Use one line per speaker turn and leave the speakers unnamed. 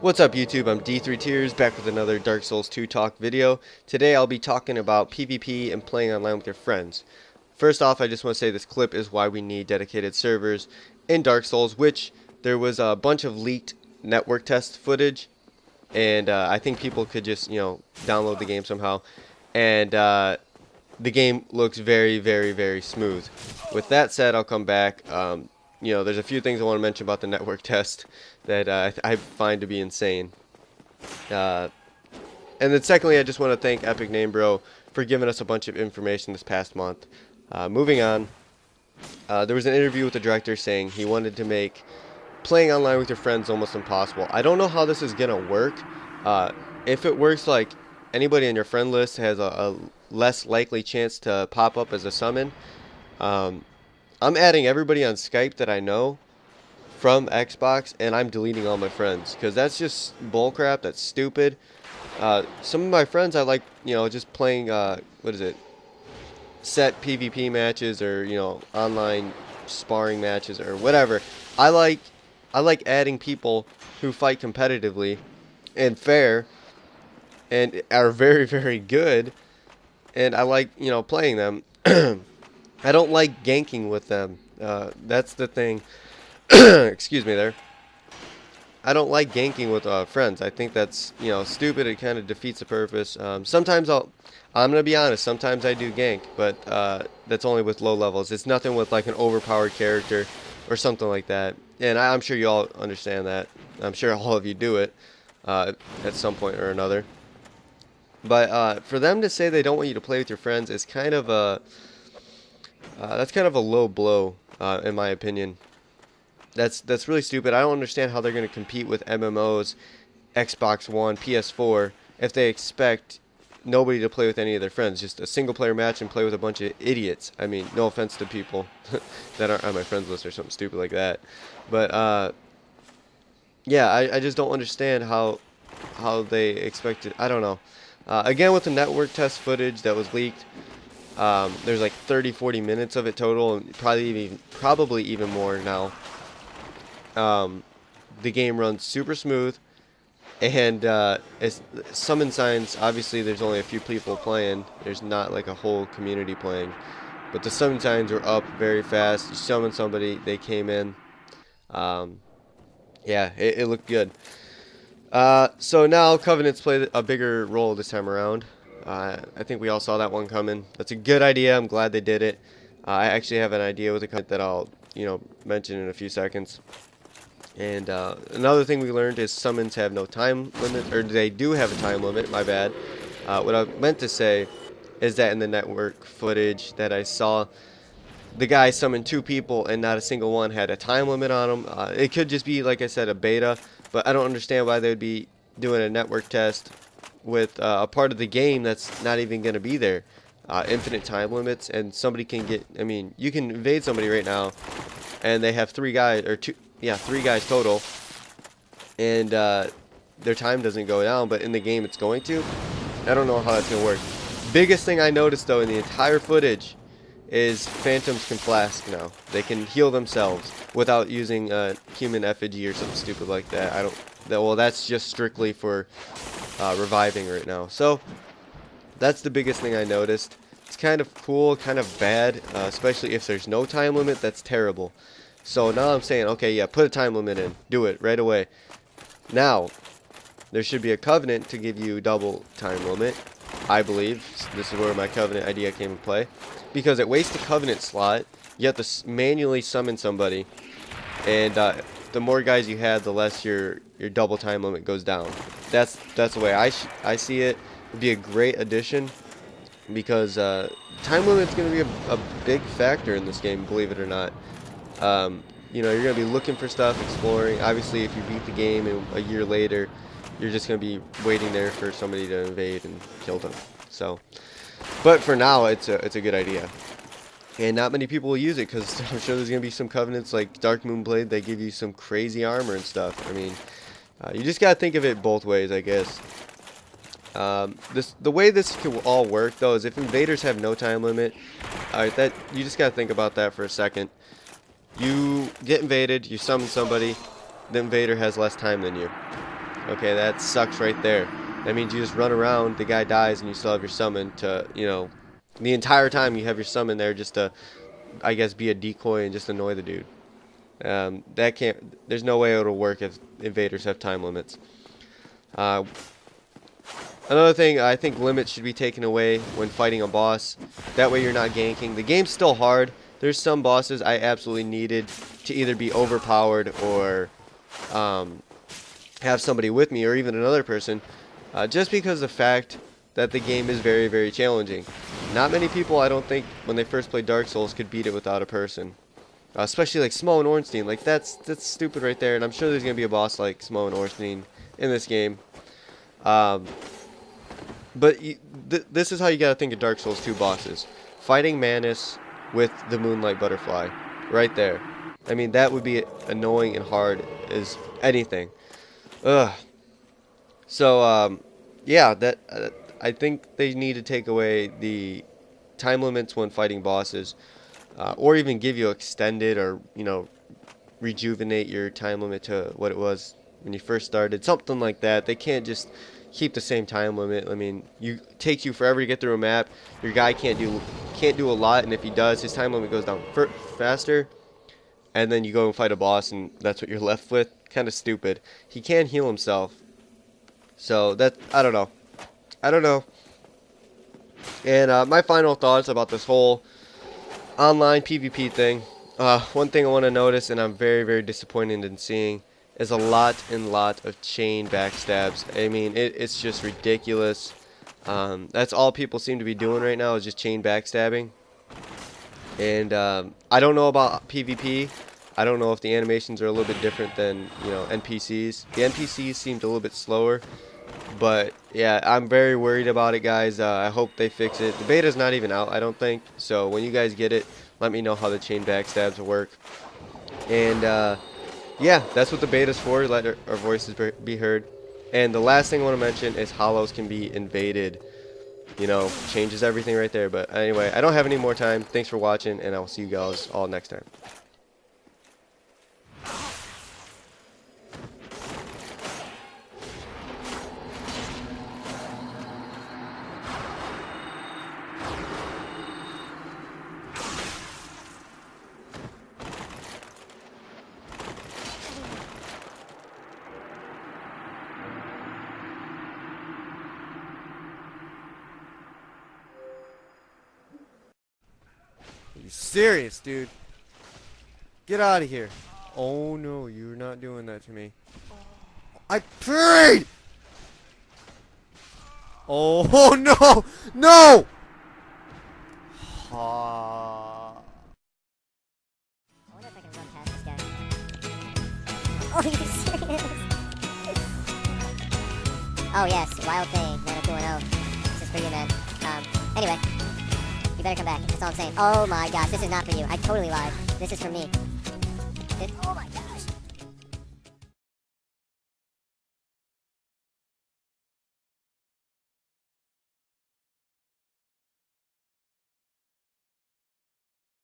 What's up YouTube, I'm D3Tears back with another Dark Souls 2 talk video. Today I'll be talking about PvP and playing online with your friends. First off, I just want to say this clip is why we need dedicated servers in Dark Souls, which there was a bunch of leaked network test footage, and I think people could just, download the game somehow, and the game looks very, very, very smooth. With that said, I'll come back. There's a few things I want to mention about the network test that I find to be insane. And then secondly, I just want to thank Epic Name Bro for giving us a bunch of information this past month. Moving on, there was an interview with the director saying he wanted to make playing online with your friends almost impossible. I don't know how this is going to work. If it works, like anybody in your friend list has a less likely chance to pop up as a summon. I'm adding everybody on Skype that I know from Xbox, and I'm deleting all my friends because that's just bullcrap. That's stupid. Some of my friends I like, just playing set PvP matches or online sparring matches or whatever. I like adding people who fight competitively and fair and are very, very good, and I like playing them. I don't like ganking with them. That's the thing. Excuse me there. I don't like ganking with friends. I think that's stupid. It kind of defeats the purpose. Sometimes I'm gonna be honest. Sometimes I do gank, but that's only with low levels. It's nothing with like an overpowered character or something like that. And I'm sure you all understand that. I'm sure all of you do it at some point or another. But for them to say they don't want you to play with your friends is kind of a that's kind of a low blow, in my opinion. That's really stupid. I don't understand how they're going to compete with MMOs, Xbox One, PS4, if they expect nobody to play with any of their friends. Just a single-player match and play with a bunch of idiots. I mean, no offense to people that aren't on my friends list or something stupid like that. But, yeah, I just don't understand how they expected. I don't know. Again, with the network test footage that was leaked, there's like 30-40 minutes of it total, and probably even more now. The game runs super smooth, and it's summon signs. Obviously, there's only a few people playing. There's not like a whole community playing, but the summon signs were up very fast. You summon somebody, they came in. Yeah, it looked good. So now Covenants play a bigger role this time around. I think we all saw that one coming. That's a good idea. I'm glad they did it. I actually have an idea with a Covenant that I'll, mention in a few seconds. And another thing we learned is summons have no time limit, or they do have a time limit, my bad. What I meant to say is that in the network footage that I saw, the guy summoned 2 people and not a single one had a time limit on them. It could just be, like I said, a beta, but I don't understand why they would be doing a network test with a part of the game that's not even going to be there. Infinite time limits, and somebody can get, you can invade somebody right now, and they have 3 guys, or 3 guys total, and their time doesn't go down, but in the game it's going to. I don't know how that's going to work. Biggest thing I noticed, though, in the entire footage is phantoms can flask now. They can heal themselves without using human effigy or something stupid like that. Well, that's just strictly for reviving right now. So that's the biggest thing I noticed. It's kind of cool, kind of bad, especially if there's no time limit. That's terrible. So now I'm saying, okay, yeah, put a time limit in. Do it right away. Now, there should be a Covenant to give you double time limit, I believe. This is where my Covenant idea came into play. Because it wastes the Covenant slot. You have to manually summon somebody. And the more guys you have, the less your double time limit goes down. That's the way I see it. It'd be a great addition. Because time limit's going to be a big factor in this game, believe it or not. You're going to be looking for stuff, exploring. Obviously, if you beat the game and a year later, you're just going to be waiting there for somebody to invade and kill them. So, but for now, it's a good idea. And not many people will use it because I'm sure there's going to be some Covenants like Dark Moonblade that give you some crazy armor and stuff. You just got to think of it both ways, I guess. The way this could all work, though, is if invaders have no time limit, that you just got to think about that for a second. You get invaded, you summon somebody, the invader has less time than you. Okay, that sucks right there. That means you just run around, the guy dies, and you still have your summon to, you know, the entire time you have your summon there just to, I guess, be a decoy and just annoy the dude. That can't, there's no way it'll work if invaders have time limits. Uh, Another thing, I think limits should be taken away when fighting a boss. That way you're not ganking. The game's still hard. There's some bosses I absolutely needed to either be overpowered or have somebody with me or even another person. Just because of the fact that the game is very, very challenging. Not many people, I don't think, when they first played Dark Souls could beat it without a person. Especially like Smo and Ornstein. Like that's stupid right there. And I'm sure there's going to be a boss like Smo and Ornstein in this game. But this is how you gotta think of Dark Souls 2 bosses. Fighting Manus with the Moonlight Butterfly. Right there. I mean, that would be annoying and hard as anything. Ugh. So, yeah, I think they need to take away the time limits when fighting bosses. Or even give you extended or, you know, rejuvenate your time limit to what it was when you first started. Something like that. They can't just keep the same time limit. I mean, it takes you forever to get through a map. Your guy can't do a lot, and if he does, his time limit goes down faster. And then you go and fight a boss, and that's what you're left with. Kind of stupid. He can heal himself, so that I don't know. And my final thoughts about this whole online PvP thing. One thing I want to notice, and I'm very, very disappointed in seeing, is a lot of chain backstabs. I mean, it's just ridiculous. That's all people seem to be doing right now is just chain backstabbing. And I don't know about PvP. I don't know if the animations are a little bit different than, you know, NPCs. The NPCs seemed a little bit slower. But yeah, I'm very worried about it, guys. I hope they fix it. The beta's not even out, I don't think. So when you guys get it, let me know how the chain backstabs work. And yeah, that's what the beta's for. Let our voices be heard. And the last thing I want to mention is hollows can be invaded. You know, changes everything right there. But anyway, I don't have any more time. Thanks for watching, and I will see you guys all next time. Are you serious, dude? Get out of here. Oh no, you're not doing that to me. I prayed! Oh no! No!
I wonder if I can run past this guy. Oh, are you serious? Oh yes, Wild Thing, 90210. This is for you, man. Anyway. You better come back. That's all I'm saying. Oh my gosh, this is not for you. I totally lied. This is for me. Oh my god.